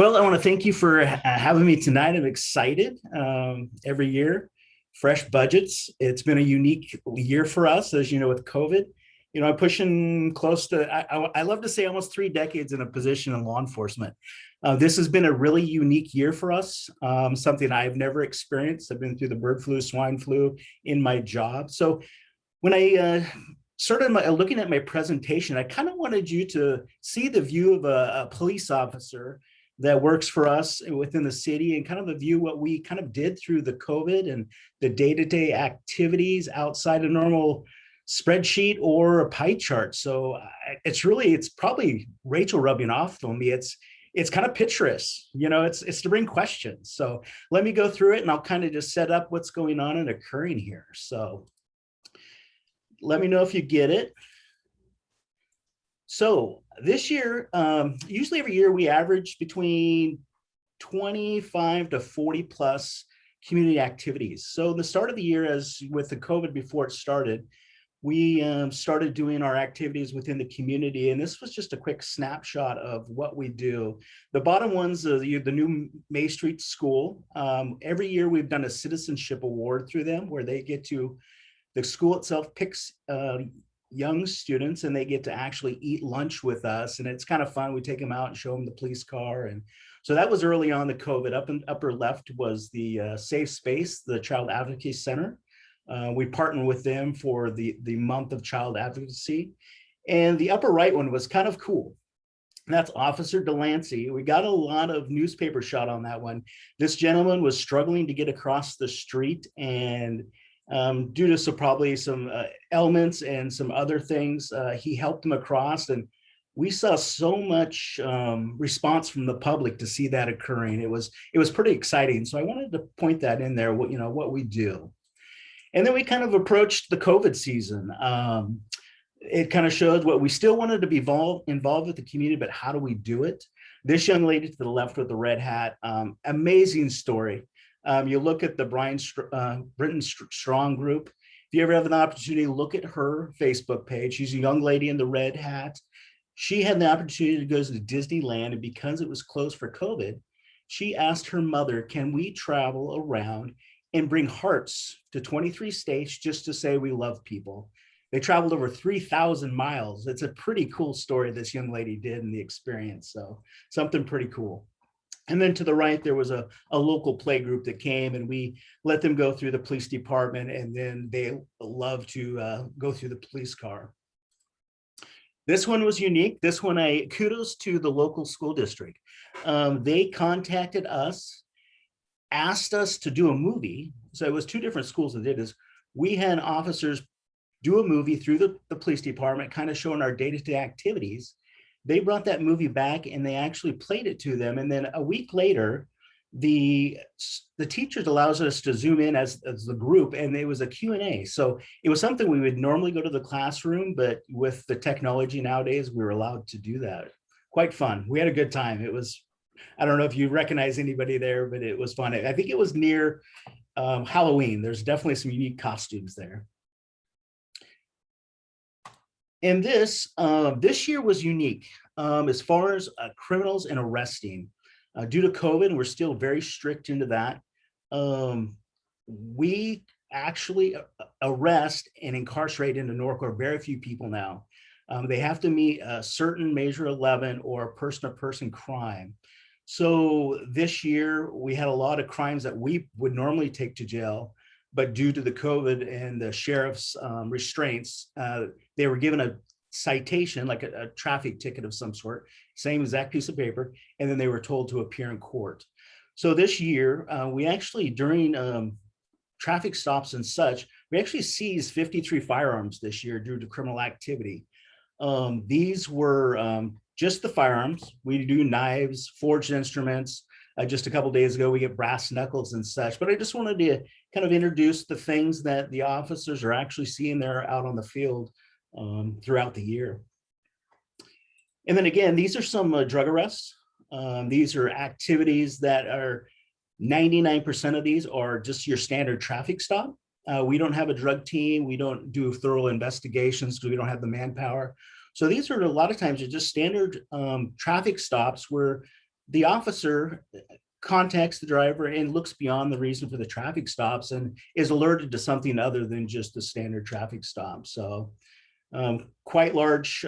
Well, I want to thank you for having me tonight. I'm excited. Every year, fresh budgets. It's been a unique year for us, as you know, with COVID. I'm pushing close to, I love to say almost 3 decades in a position in law enforcement. This has been a really unique year for us, something I've never experienced. I've been through the bird flu, swine flu in my job. So when I started looking at my presentation, I kind of wanted you to see the view of a police officer that works for us within the city and kind of the view what we kind of did through the COVID and the day-to-day activities outside a normal spreadsheet or a pie chart. So it's probably Rachel rubbing off on me. It's kind of picturesque, it's to bring questions. So let me go through it and I'll kind of just set up what's going on and occurring here. So let me know if you get it. So this year, usually every year we average between 25 to 40 plus community activities. So the start of the year, as with the COVID before it started, we started doing our activities within the community. And this was just a quick snapshot of what we do. The bottom one's the new May Street School. Every year we've done a citizenship award through them where the school itself picks young students and they get to actually eat lunch with us. And it's kind of fun. We take them out and show them the police car. And so that was early on the COVID. Up in upper left was the Safe Space, the Child Advocacy Center. We partnered with them for the month of child advocacy. And the upper right one was kind of cool. That's Officer Delancey. We got a lot of newspaper shot on that one. This gentleman was struggling to get across the street, and due to probably some elements and some other things, he helped him across, and we saw so much response from the public to see that occurring. It was pretty exciting. So I wanted to point that in there, what we do. And then we kind of approached the COVID season. It kind of showed what we still wanted to be involved with the community, but how do we do it? This young lady to the left with the red hat, amazing story. You look at the Britton Strong group. If you ever have an opportunity, look at her Facebook page. She's a young lady in the red hat. She had the opportunity to go to Disneyland, and because it was closed for COVID, she asked her mother, can we travel around and bring hearts to 23 states just to say we love people? They traveled over 3,000 miles. It's a pretty cool story this young lady did in the experience. So something pretty cool. And then to the right, there was a local play group that came, and we let them go through the police department, and then they love to go through the police car. This one was unique. This one, kudos to the local school district. They contacted us, asked us to do a movie. So it was two different schools that did this. We had officers do a movie through the police department, kind of showing our day-to-day activities. They brought that movie back and they actually played it to them. And then a week later, the teachers allows us to zoom in as the group, and it was a Q&A. So it was something we would normally go to the classroom, but with the technology nowadays, we were allowed to do that. Quite fun. We had a good time. It was, I don't know if you recognize anybody there, but it was fun. I think it was near Halloween. There's definitely some unique costumes there. And this year was unique as far as criminals and arresting. Due to COVID, we're still very strict into that. We actually arrest and incarcerate into Norco very few people now. They have to meet a certain Measure 11 or person-to-person crime. So this year, we had a lot of crimes that we would normally take to jail, but due to the COVID and the sheriff's restraints, they were given a citation, like a traffic ticket of some sort, same exact piece of paper, and then they were told to appear in court. So this year, we actually, during traffic stops and such, we actually seized 53 firearms this year due to criminal activity. These were just the firearms. We do knives, forged instruments. Just a couple days ago, we get brass knuckles and such, but I just wanted to kind of introduce the things that the officers are actually seeing there out on the field throughout the year. And then again, these are some drug arrests. These are activities that are 99% of these are just your standard traffic stop. We don't have a drug team. We don't do thorough investigations because we don't have the manpower. So these are a lot of times just standard traffic stops where the officer contacts the driver and looks beyond the reason for the traffic stops and is alerted to something other than just the standard traffic stop. So quite large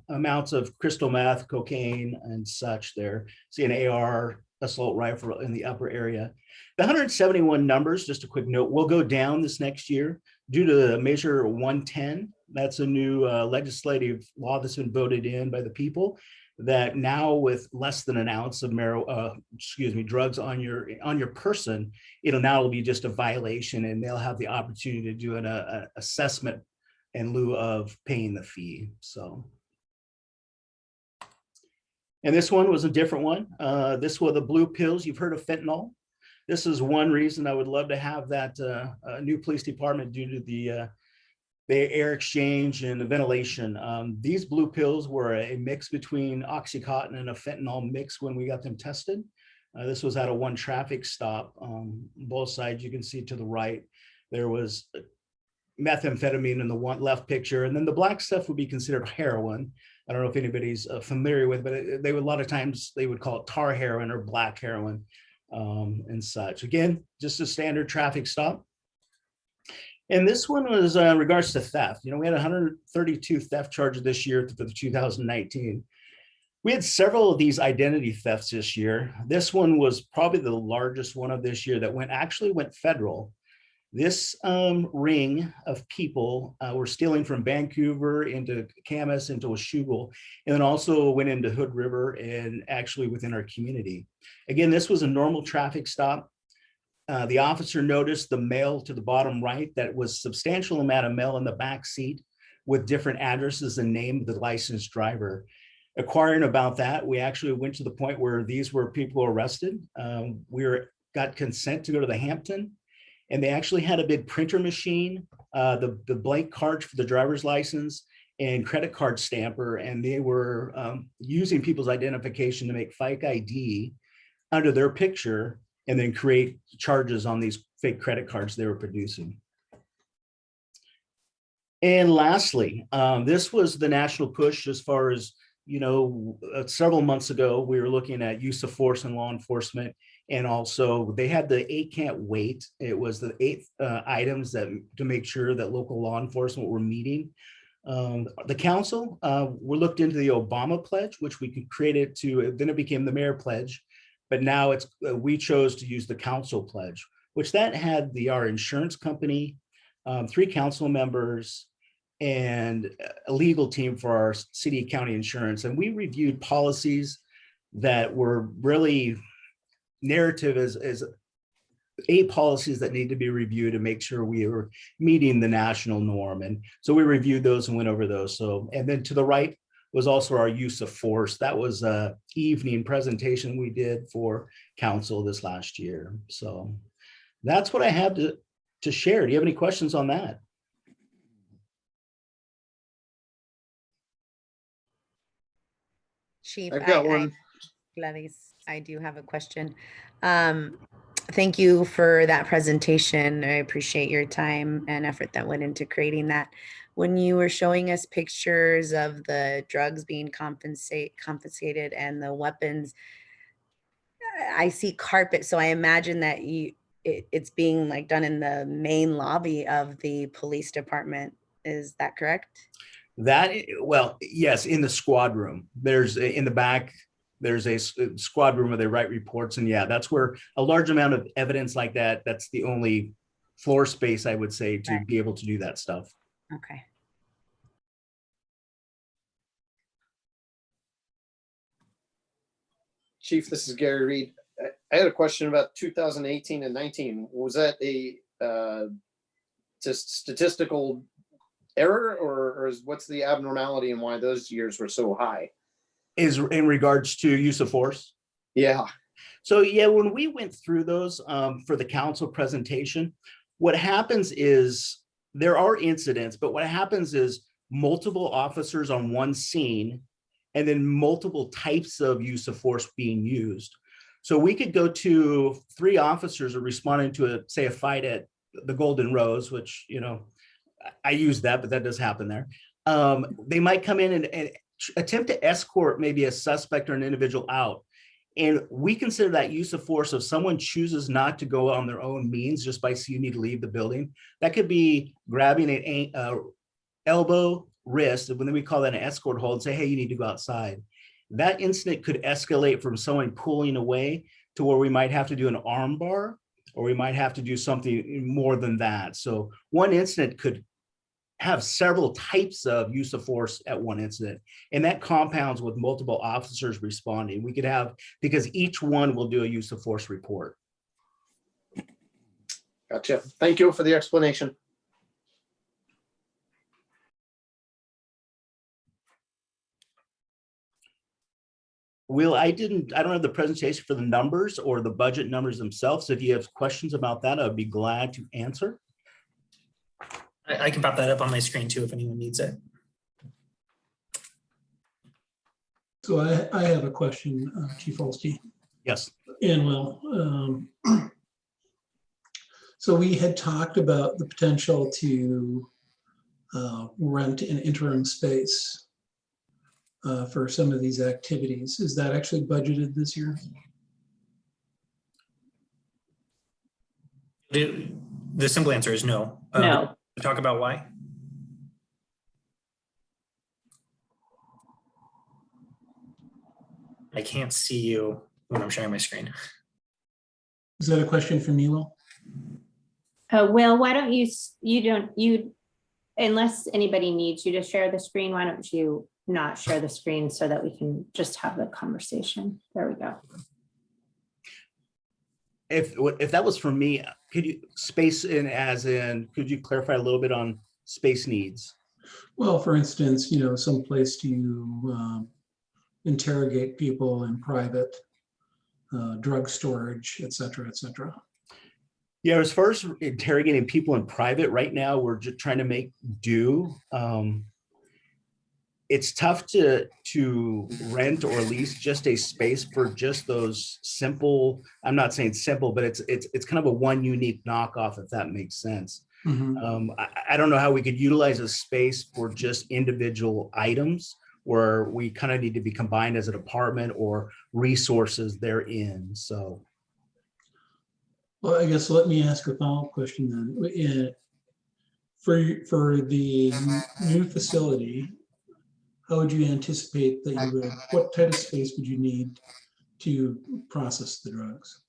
amounts of crystal meth, cocaine, and such there. See an AR assault rifle in the upper area. The 171 numbers, just a quick note, will go down this next year due to Measure 110. That's a new legislative law that's been voted in by the people, that now with less than an ounce of drugs on your person, it'll now be just a violation, and they'll have the opportunity to do an assessment in lieu of paying the fee. So, and this one was a different one. This was the blue pills. You've heard of fentanyl. This is one reason I would love to have that new police department due to the air exchange and the ventilation. These blue pills were a mix between Oxycontin and a fentanyl mix when we got them tested. This was at a one traffic stop. Both sides, you can see to the right, there was methamphetamine in the one left picture, and then the black stuff would be considered heroin. I don't know if anybody's familiar with, but they would, a lot of times they would call it tar heroin or black heroin and such. Again, just a standard traffic stop. And this one was in regards to theft. You know, we had 132 theft charges this year for the 2019. We had several of these identity thefts this year. This one was probably the largest one of this year that actually went federal. This ring of people were stealing from Vancouver into Camas, into Washougal, and then also went into Hood River and actually within our community. Again, this was a normal traffic stop. The officer noticed the mail to the bottom right, that was substantial amount of mail in the back seat with different addresses and name of the licensed driver. Inquiring about that, we actually went to the point where these were people arrested. Got consent to go to the Hampton, and they actually had a big printer machine, the blank cards for the driver's license and credit card stamper, and they were using people's identification to make fake ID under their picture and then create charges on these fake credit cards they were producing. And lastly, this was the national push as far as, you know, several months ago, we were looking at use of force in law enforcement. And also they had the 8 can't wait. It was the 8 items that to make sure that local law enforcement were meeting. The council, we looked into the Obama pledge, which we could create it to, then it became the mayor pledge. But now it's we chose to use the council pledge, which that had our insurance company, 3 council members, and a legal team for our city county insurance. And we reviewed policies that were really narrative as 8 policies that need to be reviewed to make sure we were meeting the national norm. And so we reviewed those and went over those. So, and then to the right was also our use of force. That was an evening presentation we did for council this last year. So that's what I have to share. Do you have any questions on that? Chief, I've got one. Gladys, I do have a question. Thank you for that presentation. I appreciate your time and effort that went into creating that. When you were showing us pictures of the drugs being confiscated and the weapons, I see carpet. So I imagine that it's being like done in the main lobby of the police department. Is that correct? Well, yes, in the squad room. There's in the back, there's a squad room where they write reports. And yeah, that's where a large amount of evidence like that's the only floor space, I would say, to be able to do that stuff. Okay. Chief, this is Gary Reed. I had a question about 2018 and 19. Was that a just statistical error, or what's the abnormality and why those years were so high? Is in regards to use of force? Yeah. So yeah, when we went through those for the council presentation, what happens is there are incidents, but what happens is multiple officers on one scene and then multiple types of use of force being used. So we could go to 3 officers are responding to say a fight at the Golden Rose, which, you know, I use that, but that does happen there. They might come in and attempt to escort maybe a suspect or an individual out. And we consider that use of force if someone chooses not to go on their own means just by saying you need to leave the building. That could be grabbing an elbow, wrist, and when we call that an escort hold, and say, hey, you need to go outside. That incident could escalate from someone pulling away to where we might have to do an arm bar, or we might have to do something more than that. So one incident could have several types of use of force at one incident, and that compounds with multiple officers responding. We could have, because each one will do a use of force report. Gotcha. Thank you for the explanation. Will, I don't have the presentation for the numbers or the budget numbers themselves. So if you have questions about that, I'd be glad to answer. I can pop that up on my screen too if anyone needs it. So I have a question, Chief Holste. Yes. And well, so we had talked about the potential to rent an interim space for some of these activities. Is that actually budgeted this year? The simple answer is no. No. Talk about why? I can't see you when I'm sharing my screen. Is that a question for me, Will? Will, why don't you, unless anybody needs you to share the screen, why don't you not share the screen so that we can just have the conversation? There we go. If that was for me, could you space in as in, could you clarify a little bit on space needs? Well, for instance, you know, some place to interrogate people in private, drug storage, et cetera, et cetera. Yeah, as far as interrogating people in private, right now, we're just trying to make do. It's tough to rent or lease just a space for just those simple, I'm not saying simple, but it's kind of a one unique knockoff, if that makes sense. Mm-hmm. I don't know how we could utilize a space for just individual items where we kind of need to be combined as a department or resources therein. So. Well, I guess let me ask a follow-up question then. For the new facility, how would you anticipate that you would, what type of space would you need to process the drugs?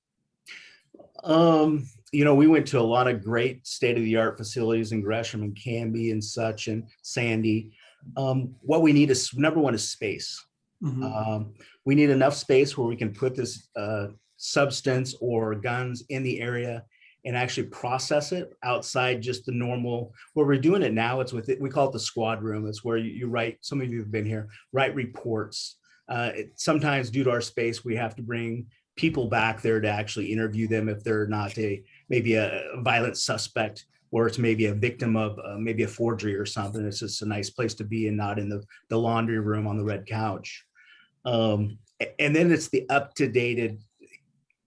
You know, we went to a lot of great state-of-the-art facilities in Gresham and Canby and such and Sandy. What we need is, number one, is space. Mm-hmm. We need enough space where we can put this substance or guns in the area and actually process it outside just the normal, where we're doing it now, it's with it, we call it the squad room. It's where you write, some of you have been here, write reports. Sometimes due to our space, we have to bring people back there to actually interview them if they're not maybe a violent suspect, or it's maybe a victim of maybe a forgery or something. It's just a nice place to be and not in the laundry room on the red couch. And then it's the up-to-date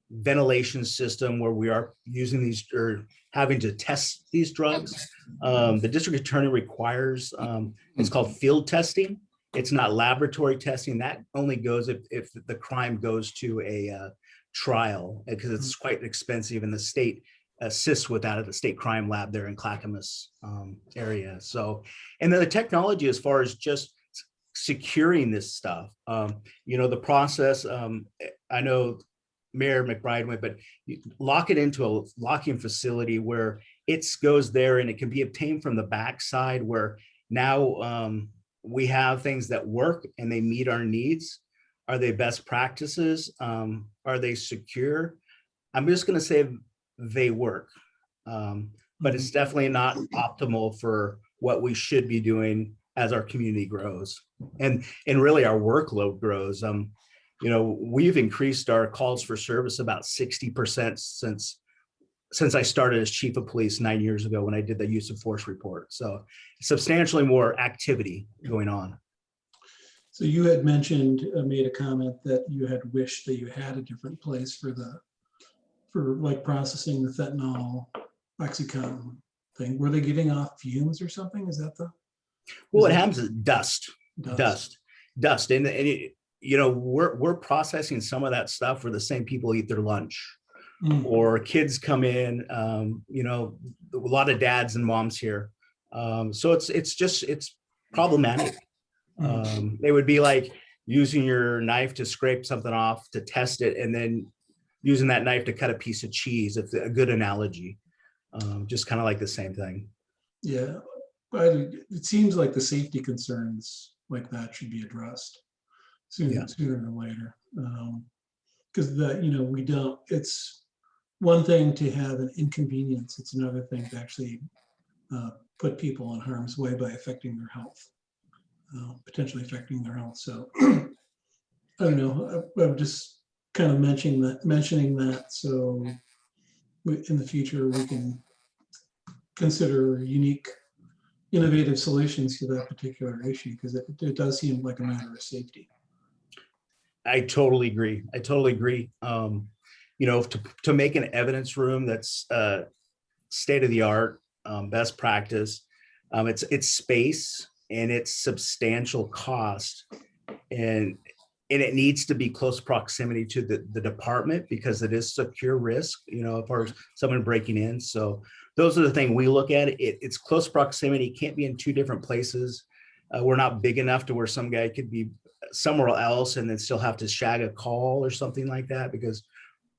ventilation system where we are using these or having to test these drugs. The district attorney requires, it's called field testing. It's not laboratory testing. That only goes if the crime goes to a trial, because it's quite expensive, and the state assists with that at the state crime lab there in Clackamas area. So, and then the technology as far as just securing this stuff, you know, the process, I know Mayor McBride went, but you lock it into a locking facility where it goes there and it can be obtained from the backside, where now we have things that work and they meet our needs. Are they best practices? Are they secure? I'm just going to say they work, but it's definitely not optimal for what we should be doing as our community grows and really our workload grows. You know, we've increased our calls for service about 60% since I started as chief of police 9 years ago when I did the use of force report. So substantially more activity going on. So you had mentioned, made a comment that you had wished that you had a different place for like processing the fentanyl, oxycontin thing. Were they giving off fumes or something? Is that the? Well, what happens is dust. And we're processing some of that stuff where the same people eat their lunch. Mm. Or kids come in, a lot of dads and moms here. So it's problematic. It would be like using your knife to scrape something off to test it, and then using that knife to cut a piece of cheese. It's a good analogy. Just kind of like the same thing. Yeah, but it seems like the safety concerns like that should be addressed sooner than later. Because we don't, it's one thing to have an inconvenience. It's another thing to actually put people in harm's way by affecting their health, potentially affecting their health. So I don't know, I'm just kind of mentioning that so in the future we can consider unique, innovative solutions to that particular issue, because it does seem like a matter of safety. I totally agree. To make an evidence room that's state of the art, best practice, it's space and it's substantial cost, and it needs to be close proximity to the department, because it is secure risk, for someone breaking in. So those are the things we look at. It's close proximity, can't be in two different places. We're not big enough to where some guy could be somewhere else and then still have to shag a call or something like that, because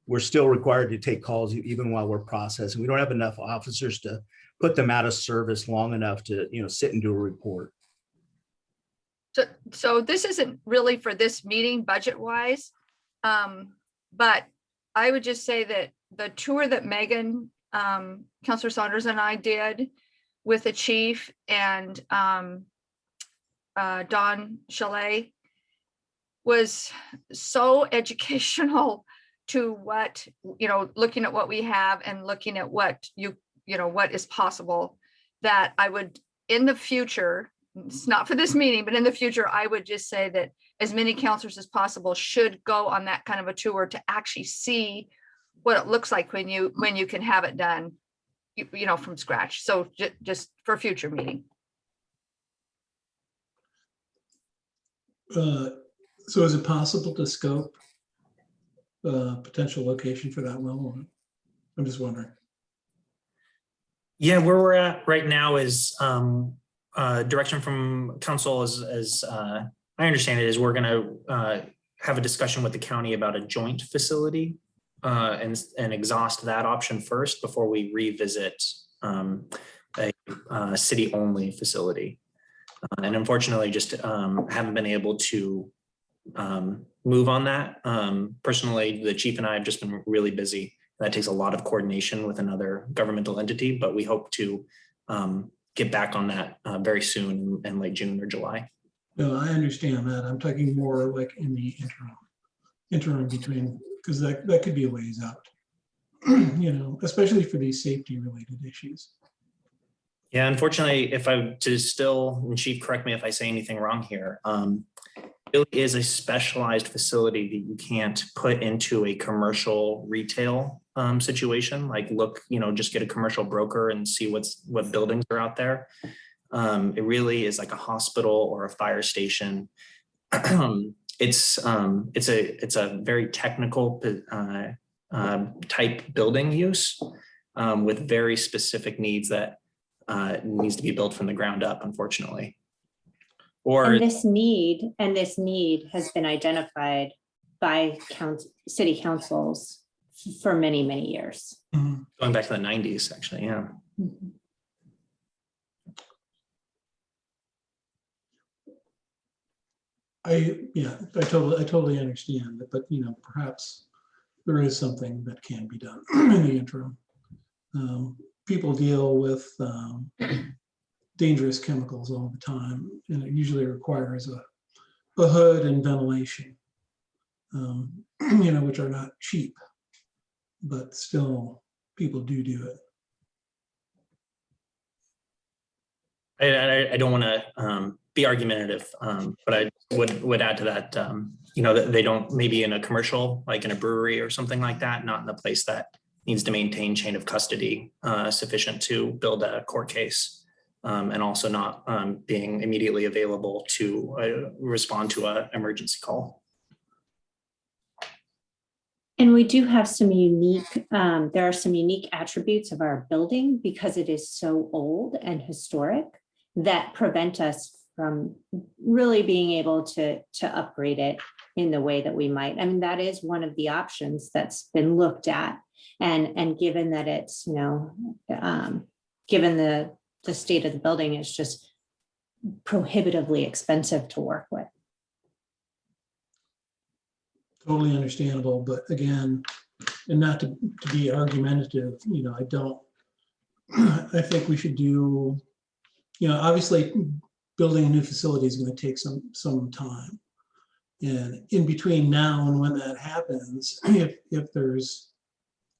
we're still required to take calls even while we're processing. We don't have enough officers to put them out of service long enough to, sit and do a report. So this isn't really for this meeting budget wise, but I would just say that the tour that Megan, Councilor Saunders and I did with the chief and Don Chalet was so educational to what, looking at what we have and looking at what what is possible, that I would, in the future, it's not for this meeting, but in the future, I would just say that as many counselors as possible should go on that kind of a tour to actually see what it looks like when you can have it done, from scratch. So just for future meeting. So is it possible to scope potential location for that well? I'm just wondering. Yeah, where we're at right now is direction from council, as I understand it, is we're going to have a discussion with the county about a joint facility and exhaust that option first before we revisit a city-only facility. And unfortunately, just haven't been able to move on that. Personally, the chief and I have just been really busy. That takes a lot of coordination with another governmental entity, but we hope to get back on that very soon in late June or July. No, I understand that. I'm talking more like in the interim between, because that could be a ways out, especially for these safety related issues. Yeah, unfortunately, if I to still, and Chief, correct me if I say anything wrong here, it is a specialized facility that you can't put into a commercial retail situation. Like just get a commercial broker and see what buildings are out there. It really is like a hospital or a fire station. It's a very technical type building use with very specific needs that needs to be built from the ground up, unfortunately. And this need has been identified by city councils for many, many years. Going back to the 90s, actually, yeah. Mm-hmm. I totally understand that, but perhaps there is something that can be done in the interim. People deal with dangerous chemicals all the time, and it usually requires a hood and ventilation, which are not cheap, but still people do it. I don't want to be argumentative, but I would add to that, that they don't, maybe in a commercial, like in a brewery or something like that, not in a place that needs to maintain chain of custody sufficient to build a court case, and also not being immediately available to respond to an emergency call. And we do have some unique, there are some unique attributes of our building because it is so old and historic that prevent us from really being able to upgrade it in the way that we might. I mean, that is one of the options that's been looked at. And given that it's, given the state of the building, it's just prohibitively expensive to work with. Totally understandable, but again, and not to be argumentative, I think we should do, obviously building a new facility is going to take some time. And in between now and when that happens, if there's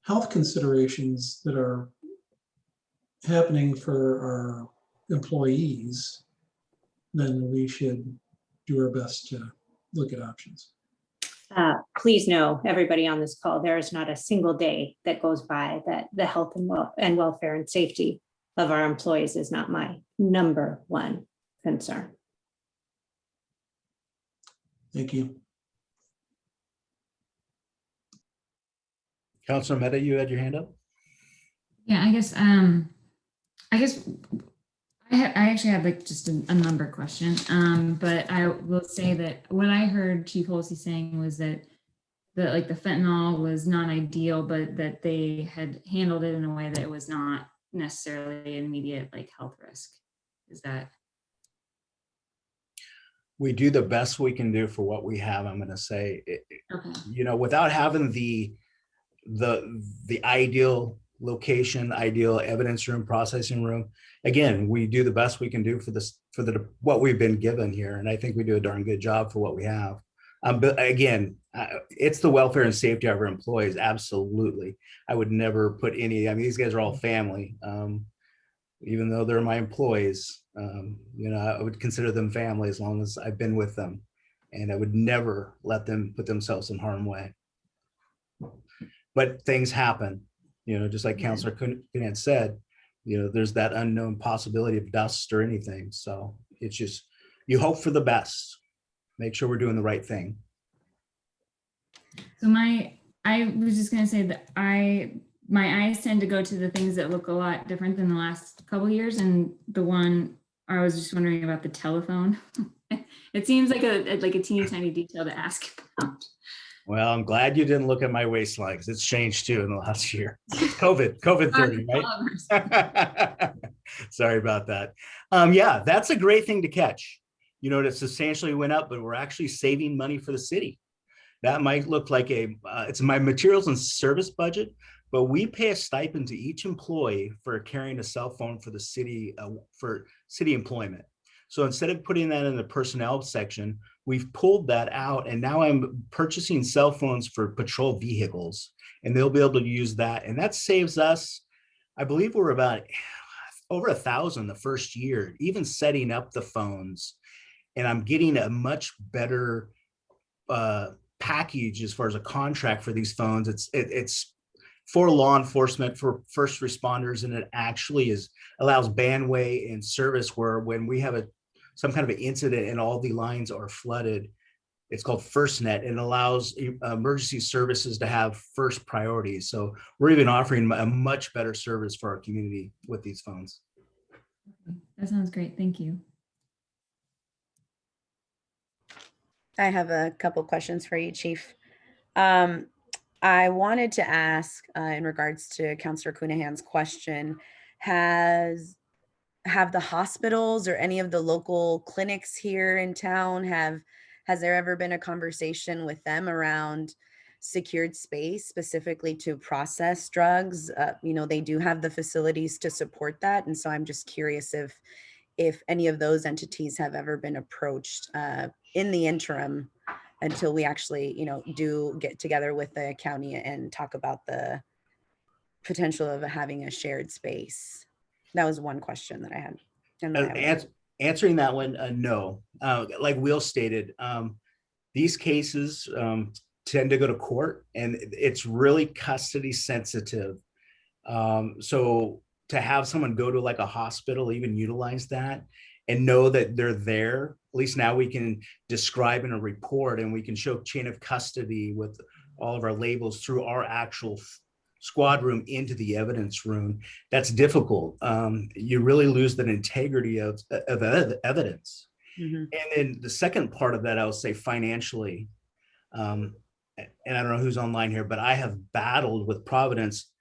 health considerations that are happening for our employees, then we should do our best to look at options. Please know, everybody on this call, there is not a single day that goes by that the health and welfare and safety of our employees is not my number one concern. Thank you. Councilor Mehta, you had your hand up? Yeah, I guess I actually had like just a number question, but I will say that what I heard Chief Holste saying was that like the fentanyl was not ideal, but that they had handled it in a way that it was not necessarily an immediate like health risk. Is that? We do the best we can do for what we have. I'm going to say, Okay. Without having the ideal location, ideal evidence room, processing room. Again, we do the best we can do for what we've been given here, and I think we do a darn good job for what we have. But again, it's the welfare and safety of our employees. Absolutely, I would never put any. I mean, these guys are all family, even though they're my employees. I would consider them family as long as I've been with them, and I would never let them put themselves in harm's way. But things happen. Just like Councilor Kuhn said, there's that unknown possibility of dust or anything. So it's just, you hope for the best, make sure we're doing the right thing. So I was just going to say that my eyes tend to go to the things that look a lot different than the last couple of years. And the one I was just wondering about the telephone. It seems like a teeny tiny detail to ask about. Well, I'm glad you didn't look at my waistline because it's changed too in the last year. COVID 30, right? Sorry about that. Yeah, that's a great thing to catch. It substantially went up, but we're actually saving money for the city. That might look like it's my materials and service budget, but we pay a stipend to each employee for carrying a cell phone for the city, for city employment. So instead of putting that in the personnel section, we've pulled that out, and now I'm purchasing cell phones for patrol vehicles, and they'll be able to use that. And that saves us, I believe we're about over 1,000 the first year, even setting up the phones. And I'm getting a much better package as far as a contract for these phones. It's for law enforcement, for first responders, and it actually allows bandwidth and service where when we have some kind of an incident and all the lines are flooded, it's called FirstNet, and allows emergency services to have first priority. So we're even offering a much better service for our community with these phones. That sounds great. Thank you. I have a couple questions for you, Chief. I wanted to ask in regards to Councilor Cunahan's question, have the hospitals or any of the local clinics here in town, has there ever been a conversation with them around secured space specifically to process drugs? They do have the facilities to support that. And so I'm just curious if any of those entities have ever been approached in the interim until we actually, do get together with the county and talk about the potential of having a shared space. That was one question that I had. And answering that one, no. Like Will stated, these cases tend to go to court, and it's really custody sensitive. So to have someone go to like a hospital, even utilize that and know that they're there, at least now we can describe in a report, and we can show chain of custody with all of our labels through our actual squad room into the evidence room. That's difficult. You really lose that integrity of evidence. Mhm. And then the second part of that, I would say financially, and I don't know who's online here, but I have battled with Providence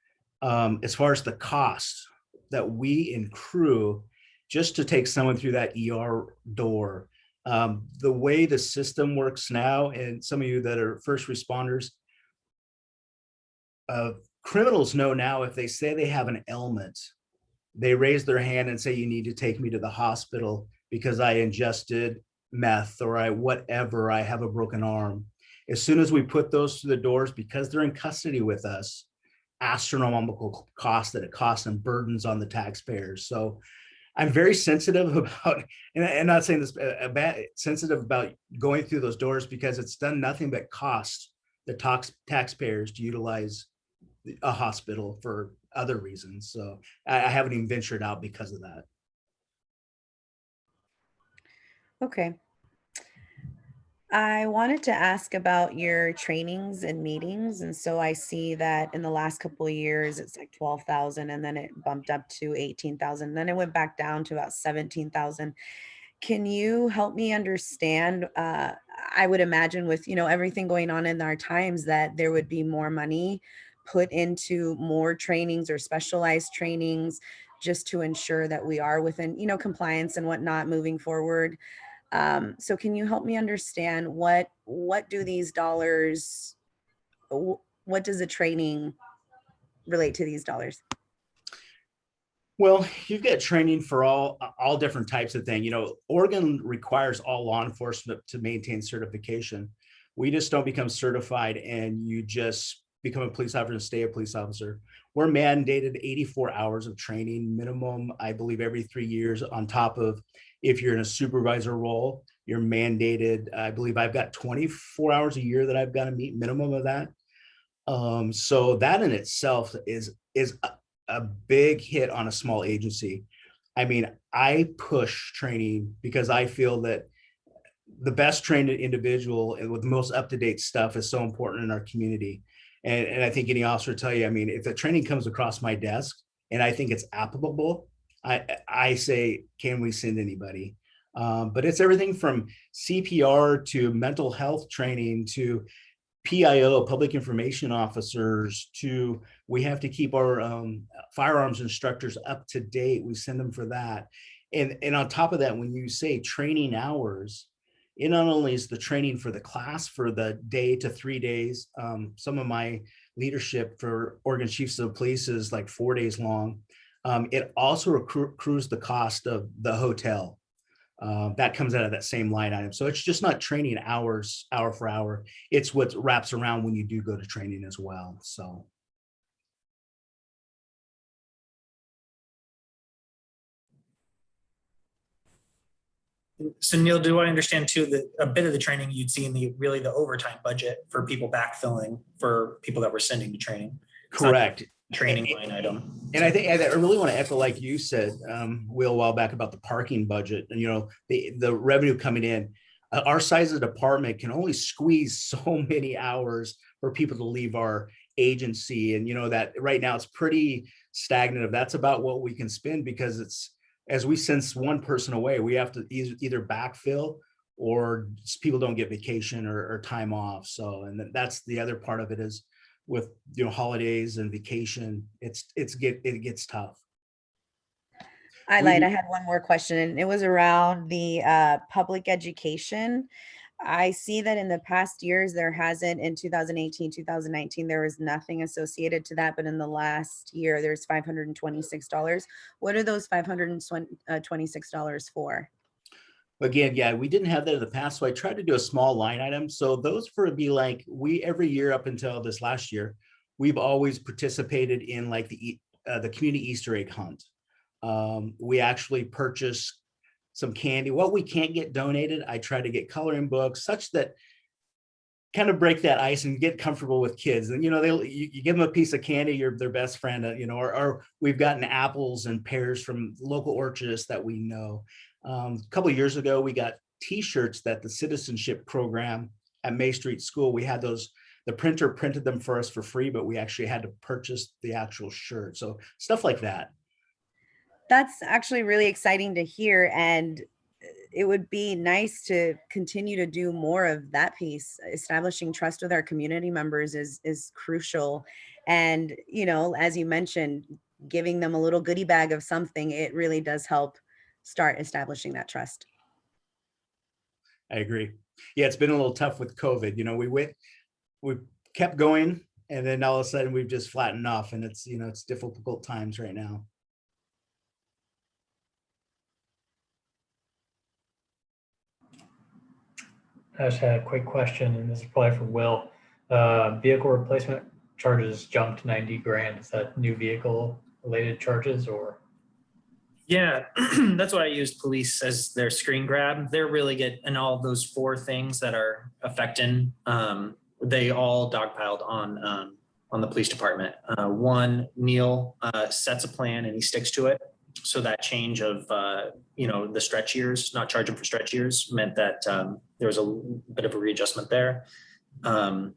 as far as the cost that we accrue just to take someone through that ER door. The way the system works now, and some of you that are first responders, criminals know now if they say they have an ailment, they raise their hand and say, you need to take me to the hospital because I ingested meth or I have a broken arm. As soon as we put those through the doors, because they're in custody with us, astronomical cost that it costs and burdens on the taxpayers. So I'm very sensitive about, and I'm not saying this sensitive about going through those doors because it's done nothing but cost the taxpayers to utilize a hospital for other reasons. So I haven't even ventured out because of that. Okay. I wanted to ask about your trainings and meetings. And so I see that in the last couple of years, it's like 12,000 and then it bumped up to 18,000. Then it went back down to about 17,000. Can you help me understand? I would imagine with, everything going on in our times that there would be more money put into more trainings or specialized trainings just to ensure that we are within, compliance and whatnot moving forward. So can you help me understand what do these dollars, what does the training relate to these dollars? Well, you've got training for all different types of things. Oregon requires all law enforcement to maintain certification. We just don't become certified and you just become a police officer and stay a police officer. We're mandated 84 hours of training minimum, I believe, every 3 years, on top of if you're in a supervisor role, you're mandated. I believe I've got 24 hours a year that I've got to meet minimum of that. So that in itself is a big hit on a small agency. I mean, I push training because I feel that the best trained individual and with the most up-to-date stuff is so important in our community. And I think any officer will tell you, I mean, if the training comes across my desk and I think it's applicable, I say, can we send anybody? But it's everything from CPR to mental health training to PIO, public information officers, to we have to keep our firearms instructors up to date. We send them for that. And on top of that, when you say training hours, it not only is the training for the class for the day to 3 days. Some of my leadership for Oregon Chiefs of Police is like 4 days long. It also accrues the cost of the hotel. That comes out of that same line item. So it's just not training hours, hour for hour. It's what wraps around when you do go to training as well. So. So Neil, do I understand too that a bit of the training you'd see in the overtime budget for people backfilling for people that we're sending to training? Correct. Training line item. And I think I really want to echo, like you said, Will, a while back about the parking budget and, the revenue coming in. Our size of department can only squeeze so many hours for people to leave our agency. And, that right now it's pretty stagnant. That's about what we can spend because it's, as we send one person away, we have to either backfill or people don't get vacation or time off. So, and that's the other part of it is with, holidays and vacation, it gets tough. I lied. I had one more question and it was around the public education. I see that in the past years, there hasn't, in 2018, 2019, there was nothing associated to that. But in the last year, there's $526. What are those $526 for? Again, yeah, we didn't have that in the past. So I tried to do a small line item. So those for be like, every year up until this last year, we've always participated in like the community Easter egg hunt. We actually purchased some candy. What we can't get donated, I try to get coloring books such that kind of break that ice and get comfortable with kids. And, you give them a piece of candy, you're their best friend, or we've gotten apples and pears from local orchardists that we know. A couple of years ago, we got T-shirts that the citizenship program at May Street School, we had those the printer printed them for us for free, but we actually had to purchase the actual shirt. So stuff like that. That's actually really exciting to hear. And it would be nice to continue to do more of that piece. Establishing trust with our community members is crucial. And, you know, as you mentioned, giving them a little goodie bag of something, it really does help start establishing that trust. I agree. Yeah, it's been a little tough with COVID. You know, we kept going, and then all of a sudden we've just flattened off, and it's, you know, it's difficult times right now. I just had a quick question, and this is probably for Will. Vehicle replacement charges jumped 90 grand. Is that new vehicle related charges or? Yeah, that's why I used police as their screen grab. They're really good, and all those 4 things that are affecting, they all dogpiled on the police department. One, Neal sets a plan and he sticks to it. So that change of, you know, the stretch years, not charging for stretch years, meant that there was a bit of a readjustment there. And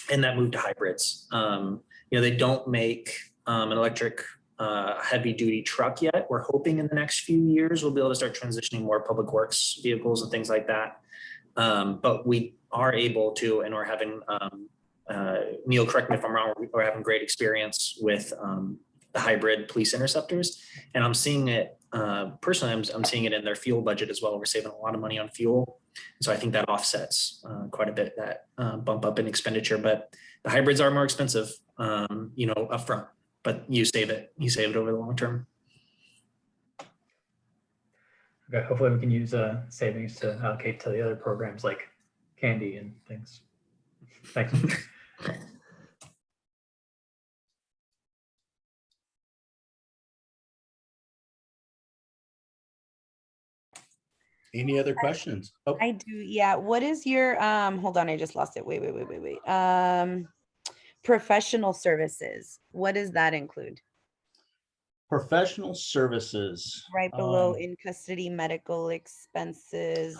that moved to hybrids. You know, they don't make an electric heavy duty truck yet. We're hoping in the next few years we'll be able to start transitioning more public works vehicles and things like that. But we are able to, and we're having, Neal, correct me if I'm wrong, we're having great experience with the hybrid police interceptors. And I'm seeing it, personally, I'm seeing it in their fuel budget as well. We're saving a lot of money on fuel. So I think that offsets quite a bit that bump up in expenditure, but the hybrids are more expensive, you know, upfront, but you save it over the long term. Okay, hopefully we can use savings to allocate to the other programs like candy and things. Thanks. Any other questions? Oh, I do. Yeah. What is your, hold on, I just lost it. Wait. Professional services. What does that include? professional services. Right below in custody medical expenses.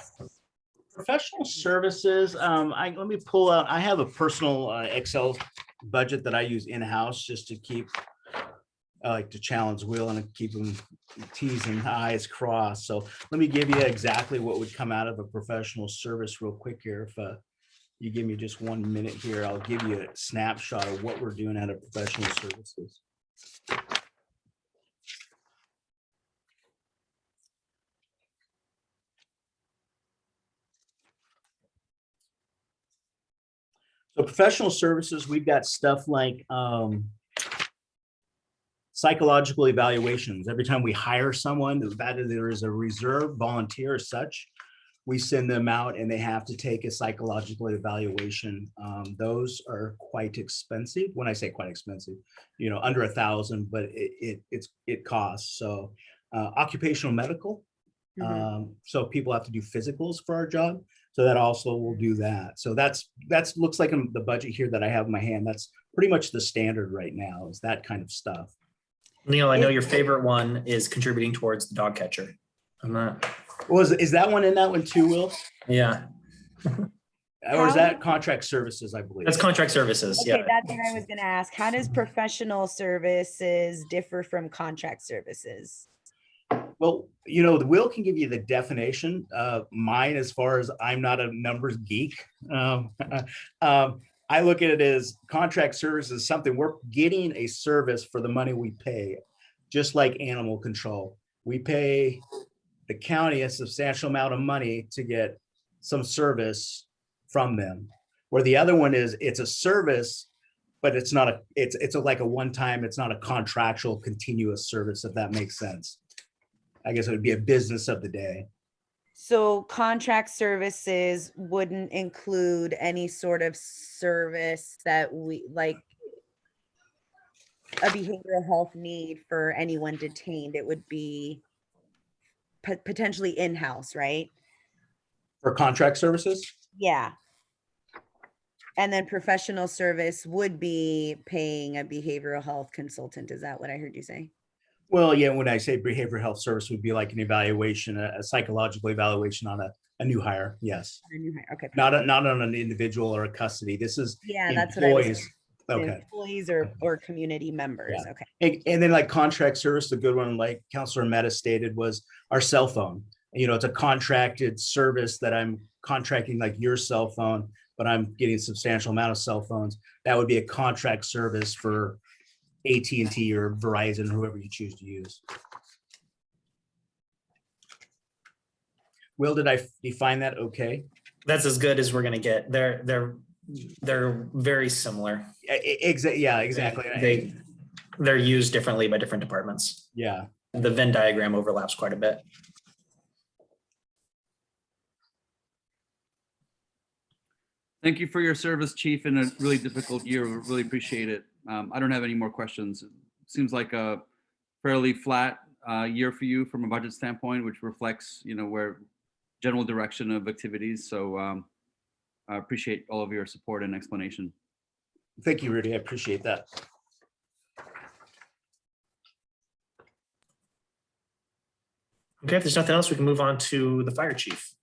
Professional services, let me pull out, I have a personal Excel budget that I use in-house just to keep, I like to challenge Will and keep him T's and I's crossed. So let me give you exactly what would come out of a professional service real quick here. If you give me just 1 minute here, I'll give you a snapshot of what we're doing out of professional services. So professional services, we've got stuff like psychological evaluations. Every time we hire someone, that there is a reserve volunteer as such, we send them out and they have to take a psychological evaluation. Those are quite expensive. When I say quite expensive, you know, under $1,000, but it costs. So occupational medical. So people have to do physicals for our job. So that also will do that. So that's looks like the budget here that I have in my hand. That's pretty much the standard right now, is that kind of stuff. Neal, I know your favorite one is contributing towards the dog catcher. I'm not. Is that one in that one too, Will? Yeah. Or is that contract services, I believe? That's contract services. Okay, Yeah. that's what I was going to ask. How does professional services differ from contract services? Well, you know, the Will can give you the definition. Mine, as far as I'm not a numbers geek, I look at it as contract services, something we're getting a service for the money we pay, just like animal control. We pay the county a substantial amount of money to get some service from them. Where the other one is, it's a service, but it's not it's like a one-time, it's not a contractual continuous service, if that makes sense. I guess it would be a business of the day. So contract services wouldn't include any sort of service that we like a behavioral health need for anyone detained. It would be potentially in-house, right? For contract services? Yeah. And then professional service would be paying a behavioral health consultant. Is that what I heard you say? Well, yeah, when I say behavioral health service would be like an evaluation, a psychological evaluation on A new hire, yes. A new hire, okay. Not on an individual or a custody. This is Yeah, that's what I was. employees. Okay. Employees or community members, Yeah. okay. And then like contract service, the good one, like Councilor Meta stated, was our cell phone. You know, it's a contracted service that I'm contracting like your cell phone, but I'm getting a substantial amount of cell phones. That would be a contract service for AT&T or Verizon, whoever you choose to use. Will, did I define that okay? That's as good as we're gonna get. They're very similar. Yeah, exactly. They're used differently by different departments. Yeah. The Venn diagram overlaps quite a bit. Thank you for your service, Chief, in a really difficult year. We really appreciate it. I don't have any more questions. It seems like a fairly flat year for you from a budget standpoint, which reflects, you know, where general direction of activities. So I appreciate all of your support and explanation. Thank you, Rudy. I appreciate that. Okay, if there's nothing else, we can move on to the fire chief.